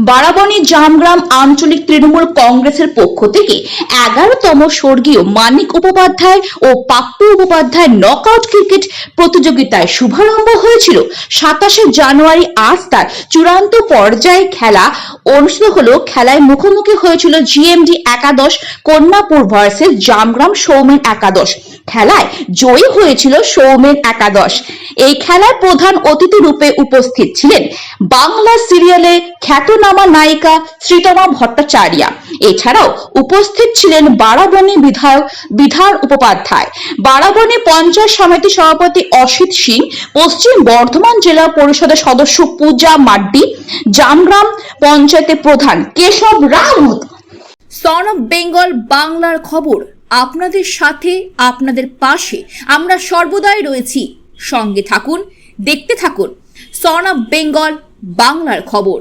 বারাবণী জামগ্রাম আঞ্চলিক তৃণমূল কংগ্রেসের পক্ষ থেকে 11তম স্বর্গীয় মানিক উপাধ্যায় ও পাপ্পু উপাধ্যায় নকআউট ক্রিকেট প্রতিযোগিতায় শুভারম্ভ হয়েছিল। 27 জানুয়ারি আজ তার চূড়ান্ত পর্যায়ে খেলা অনুষ্ঠিত হলো। খেলায় মুখোমুখি হয়েছিল জিএমডি একাদশ কন্যাপুর ভার্সেস জামগ্রাম সৌমেন একাদশ। খেলায় জয়ী হয়েছিল সৌমেন একাদশ। এই খেলার প্রধান অতিথি রূপে উপস্থিত ছিলেন বাংলা সিরিয়ালে খ্যাতনামা নায়িকা শ্রীতমা ভট্টাচার্য। এছাড়াও উপস্থিত ছিলেন বারাবণী বিধার উপাধ্যায়, বারাবণী পঞ্চায়েত সমিতি সভাপতি অসিত সিং, পশ্চিম বর্ধমান জেলা পরিষদের সদস্য পূজা মাড্ডি, জামগ্রাম পঞ্চায়েতের প্রধান কেশব রাউত। সন অফ বেঙ্গল বাংলার খবর আপনাদের সাথে, আপনাদের পাশে আমরা সর্বদাই রয়েছি। সঙ্গে থাকুন, দেখতে থাকুন সন অফ বেঙ্গল বাংলার খবর।